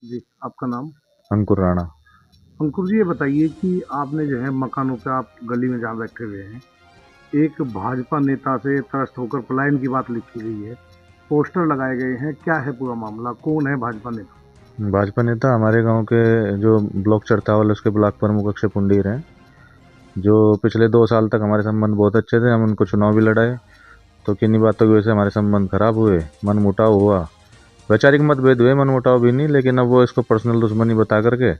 जी, आपका नाम? अंकुर राणा। अंकुर जी, ये बताइए कि आपने जो है मकानों पे आप गली में जहाँ बैठे हुए हैं, एक भाजपा नेता से त्रस्त होकर पलायन की बात लिखी गई है, पोस्टर लगाए गए हैं, क्या है पूरा मामला? कौन है भाजपा नेता? भाजपा नेता हमारे गांव के जो ब्लॉक चरथावल उसके ब्लॉक प्रमुख अक्षय पुंडीर हैं, जो पिछले 2 साल तक हमारे संबंध बहुत अच्छे थे। हम उनको चुनाव भी लड़ाए, तो किन्हीं बातों की वजह से हमारे संबंध खराब हुए, मनमुटाव हुआ। वैचारिक मतभेद हुए, मनमुटाव भी नहीं, लेकिन अब वो इसको पर्सनल दुश्मनी बता करके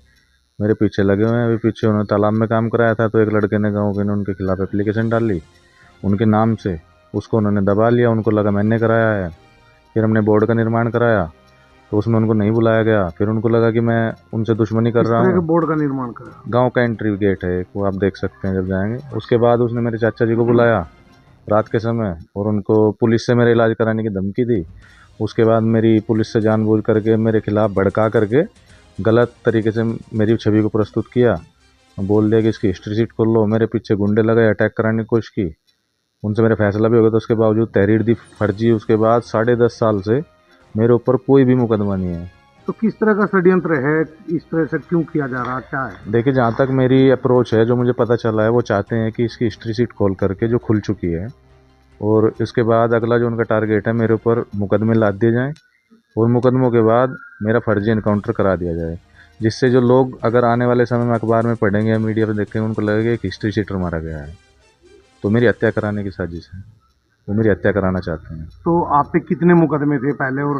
मेरे पीछे लगे हुए हैं। अभी पीछे उन्होंने तालाब में काम कराया था, तो एक लड़के ने गाँव के ने उनके खिलाफ एप्लीकेशन डाली उनके नाम से। उसको उन्होंने दबा लिया, उनको लगा मैंने कराया है। फिर हमने बोर्ड का निर्माण कराया, तो उसमें उनको नहीं बुलाया गया। फिर उनको लगा कि मैं उनसे दुश्मनी कर किस रहा तरह के हूँ। बोर्ड का निर्माण करा? गांव का एंट्री गेट है एक, वो आप देख सकते हैं जब जाएंगे। उसके बाद उसने मेरे चाचा जी को बुलाया रात के समय, और उनको पुलिस से मेरा इलाज कराने की धमकी दी। उसके बाद मेरी पुलिस से जानबूझ करके मेरे खिलाफ भड़का करके गलत तरीके से मेरी छवि को प्रस्तुत किया। बोल दिया कि इसकी हिस्ट्री शीट खोल लो। मेरे पीछे गुंडे लगाए, अटैक कराने की कोशिश की। उनसे मेरा फैसला भी हो गया, तो उसके बावजूद तहरीर दी फर्जी। उसके बाद 10.5 साल से मेरे ऊपर कोई भी मुकदमा नहीं है। तो किस तरह का षड्यंत्र है? इस तरह से क्यों किया जा रहा, क्या है? देखिए, जहाँ तक मेरी अप्रोच है, जो मुझे पता चला है, वो चाहते हैं कि इसकी हिस्ट्री शीट खोल करके जो खुल चुकी है, और इसके बाद अगला जो उनका टारगेट है, मेरे ऊपर मुकदमे लाद दिए जाएँ, और मुकदमों के बाद मेरा फर्जी इनकाउंटर करा दिया जाए, जिससे जो लोग अगर आने वाले समय में अखबार में पढ़ेंगे या मीडिया पर देखेंगे, उनको लगेगा एक हिस्ट्री शीटर मारा गया है। तो मेरी हत्या कराने की साजिश है, वो मेरी हत्या कराना चाहते हैं। तो आप पे कितने मुकदमे थे पहले, और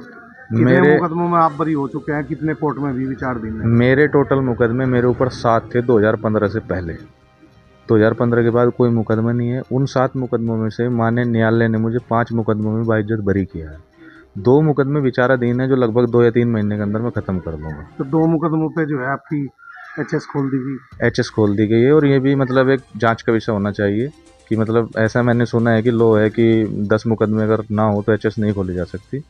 कितने मेरे मुकदमों में आप बरी हो चुके हैं? कितने कोर्ट में भी विचाराधीन है? मेरे टोटल मुकदमे मेरे ऊपर 7 थे 2015 से पहले। 2015 के बाद कोई मुकदमा नहीं है। उन 7 मुकदमों में से माननीय न्यायालय ने मुझे 5 मुकदमों में बाइज्जत बरी किया है। 2 मुकदमे विचाराधीन है, जो लगभग 2 या 3 महीने के अंदर मैं ख़त्म कर दूंगा। तो 2 मुकदमों पे जो है आपकी एचएस खोल दी गई। एचएस खोल दी गई है, और ये भी मतलब एक जांच का विषय होना चाहिए कि मतलब ऐसा मैंने सुना है कि लो है कि 10 मुकदमे अगर ना हो तो एचएस नहीं खोली जा सकती।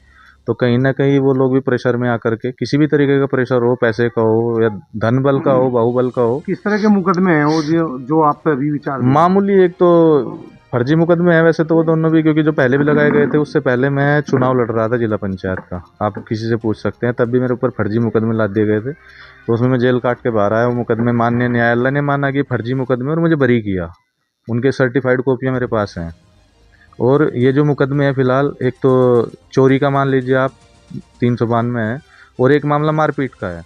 तो कहीं ना कहीं वो लोग भी प्रेशर में आकर के, किसी भी तरीके का प्रेशर हो, पैसे का हो या धन बल का हो, बाहुबल का हो। किस तरह के मुकदमे हैं वो जो आप पे अभी विचाराधीन है? मामूली एक तो फर्जी मुकदमे हैं वैसे तो वो दोनों भी, क्योंकि जो पहले भी लगाए गए थे, उससे पहले मैं चुनाव लड़ रहा था जिला पंचायत का। आप किसी से पूछ सकते हैं, तब भी मेरे ऊपर फर्जी मुकदमे लाद दिए गए थे। तो उसमें मैं जेल काट के बाहर आया। वो मुकदमे माननीय न्यायालय ने माना कि फर्जी मुकदमे, और मुझे बरी किया। उनके सर्टिफाइड कॉपियाँ मेरे पास हैं। और ये जो मुकदमे हैं फिलहाल, एक तो चोरी का मान लीजिए आप, 392 है, और एक मामला मारपीट का है।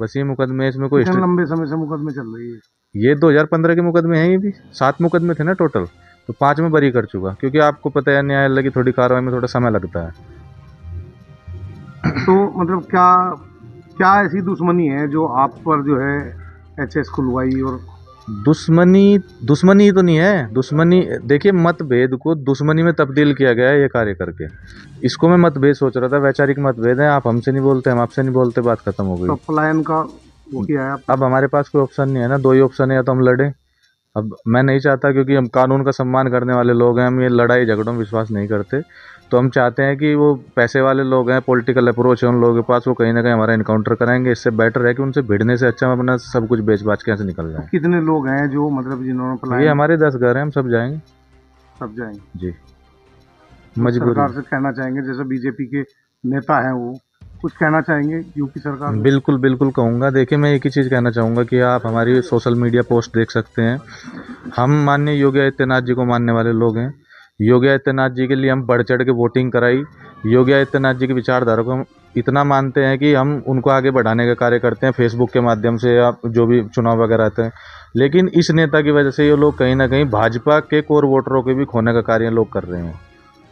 बस ये मुकदमे, इसमें कोई कितने हिस्ट्री। लंबे समय से मुकदमे चल रही है? ये 2015 के मुकदमे हैं। ये भी 7 मुकदमे थे ना टोटल, तो 5 में बरी कर चुका, क्योंकि आपको पता है न्यायालय की थोड़ी कार्रवाई में थोड़ा समय लगता है। तो मतलब क्या क्या ऐसी दुश्मनी है जो आप पर जो है एचएस खुलवाई? और दुश्मनी दुश्मनी तो नहीं है। दुश्मनी, देखिए, मतभेद को दुश्मनी में तब्दील किया गया है ये कार्य करके। इसको मैं मतभेद सोच रहा था, वैचारिक मतभेद है। आप हमसे नहीं बोलते, हम आपसे नहीं बोलते, बात खत्म हो तो गई। पलायन का वो किया है आपने? अब हमारे पास कोई ऑप्शन नहीं है ना, 2 ही ऑप्शन है, या तो हम लड़ें। अब मैं नहीं चाहता, क्योंकि हम कानून का सम्मान करने वाले लोग हैं, हम ये लड़ाई झगड़ों में विश्वास नहीं करते। तो हम चाहते हैं कि वो पैसे वाले लोग हैं, पॉलिटिकल अप्रोच है उन लोगों के पास, वो कहीं ना कहीं हमारा इनकाउंटर कराएंगे। इससे बेटर है कि उनसे भिड़ने से अच्छा हम अपना सब कुछ बेच बाच के यहाँ से निकल तो जाएं। कितने लोग हैं जो मतलब जिन्होंने ये पलायन? हमारे 10 घर हैं, हम सब जाएंगे। सब जाएंगे? जी, कुछ मजबूरी। सरकार से कहना चाहेंगे, जैसे बीजेपी के नेता हैं वो कुछ कहना चाहेंगे यूपी सरकार से? बिल्कुल बिल्कुल कहूँगा। देखिए, मैं एक ही चीज़ कहना चाहूँगा कि आप हमारी सोशल मीडिया पोस्ट देख सकते हैं। हम माननीय योगी आदित्यनाथ जी को मानने वाले लोग हैं। योगी आदित्यनाथ जी के लिए हम बढ़ चढ़ के वोटिंग कराई। योगी आदित्यनाथ जी की विचारधारा को हम इतना मानते हैं कि हम उनको आगे बढ़ाने का कार्य करते हैं, फेसबुक के माध्यम से या जो भी चुनाव वगैरह आते हैं। लेकिन इस नेता की वजह से ये लोग कहीं ना कहीं भाजपा के कोर वोटरों के भी खोने का कार्य लोग कर रहे हैं।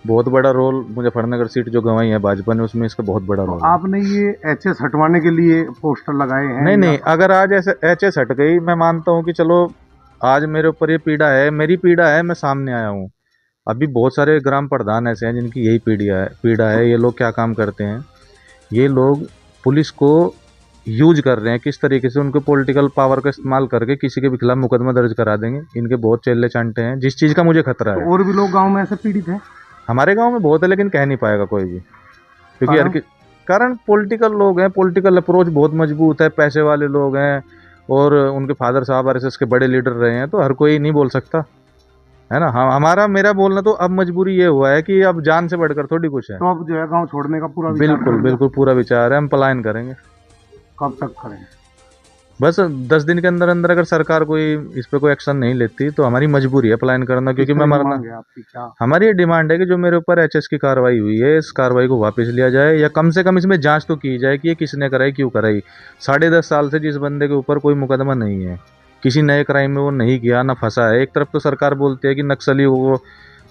बहुत बड़ा रोल मुजफ्फरनगर सीट जो गंवाई है भाजपा ने, उसमें इसका बहुत बड़ा तो रोल है। आपने ये एचएस हटवाने के लिए पोस्टर लगाए हैं नहीं या? नहीं, अगर आज ऐसे एचएस हट गई, मैं मानता हूँ कि चलो, आज मेरे ऊपर ये पीड़ा है, मेरी पीड़ा है, मैं सामने आया हूँ। अभी बहुत सारे ग्राम प्रधान ऐसे हैं जिनकी यही पीड़ा है। ये लोग क्या काम करते हैं, ये लोग पुलिस को यूज कर रहे हैं, किस तरीके से उनके पॉलिटिकल पावर का इस्तेमाल करके किसी के भी खिलाफ मुकदमा दर्ज करा देंगे। इनके बहुत चेले चांटे हैं, जिस चीज़ का मुझे खतरा तो है। और भी लोग गांव में ऐसे पीड़ित हैं? हमारे गांव में बहुत है, लेकिन कह नहीं पाएगा कोई भी, क्योंकि कारण? कारण पॉलिटिकल लोग हैं, पॉलिटिकल अप्रोच बहुत मजबूत है, पैसे वाले लोग हैं, और उनके फादर साहब आरएसएस के बड़े लीडर रहे हैं, तो हर कोई नहीं बोल सकता है ना। हमारा मेरा बोलना तो अब मजबूरी ये हुआ है कि अब जान से बढ़कर थोड़ी कुछ है। तो अब जो है गांव छोड़ने का पूरा विचार बिल्कुल कर लिया? बिल्कुल पूरा विचार है, हम पलायन करेंगे। कब तक करें? बस 10 दिन के अंदर अंदर अगर सरकार कोई इस पे कोई एक्शन नहीं लेती तो हमारी मजबूरी है पलायन करना, किस क्योंकि तरह मैं की मरना। मांग है आपकी, क्या? हमारी ये डिमांड है कि जो मेरे ऊपर एचएस की कार्रवाई हुई है, इस कार्रवाई को वापस लिया जाए, या कम से कम इसमें जांच तो की जाए कि ये किसने कराई, क्यों कराई। 10.5 साल से जिस बंदे के ऊपर कोई मुकदमा नहीं है, किसी नए क्राइम में वो नहीं किया, ना फंसा है। एक तरफ तो सरकार बोलती है कि नक्सली वो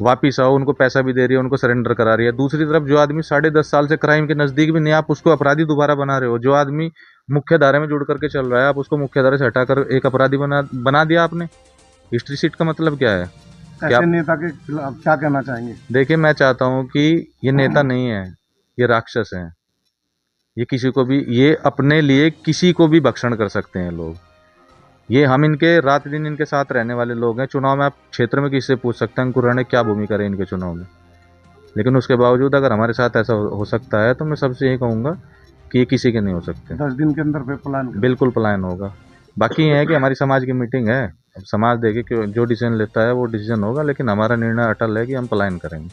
वापिस आओ, उनको पैसा भी दे रही है, उनको सरेंडर करा रही है। दूसरी तरफ जो आदमी 10.5 साल से क्राइम के नजदीक भी नहीं, आप उसको अपराधी दोबारा बना रहे हो। जो आदमी मुख्य धारा में जुड़ करके चल रहा है, आप उसको मुख्य धारा से हटाकर एक अपराधी बना बना दिया आपने। हिस्ट्री शीट का मतलब क्या है? क्या ऐसे नेता के खिलाफ क्या कहना चाहेंगे? देखिए, मैं चाहता हूं कि ये नेता नहीं है, ये राक्षस हैं। ये किसी को भी, ये अपने लिए किसी को भी भक्षण कर सकते हैं लोग। ये हम इनके रात दिन इनके साथ रहने वाले लोग हैं। चुनाव में आप क्षेत्र में किसी से पूछ सकते हैं अंकुर राणे क्या भूमिका रही इनके चुनाव में, लेकिन उसके बावजूद अगर हमारे साथ ऐसा हो सकता है तो मैं सबसे यही कहूँगा कि ये किसी के नहीं हो सकते। 10 दिन के अंदर पे प्लान करें। बिल्कुल पलायन होगा। बाकी ये है कि हमारी समाज की मीटिंग है, अब समाज देखे कि जो डिसीजन लेता है वो डिसीजन होगा, लेकिन हमारा निर्णय अटल है कि हम पलायन करेंगे।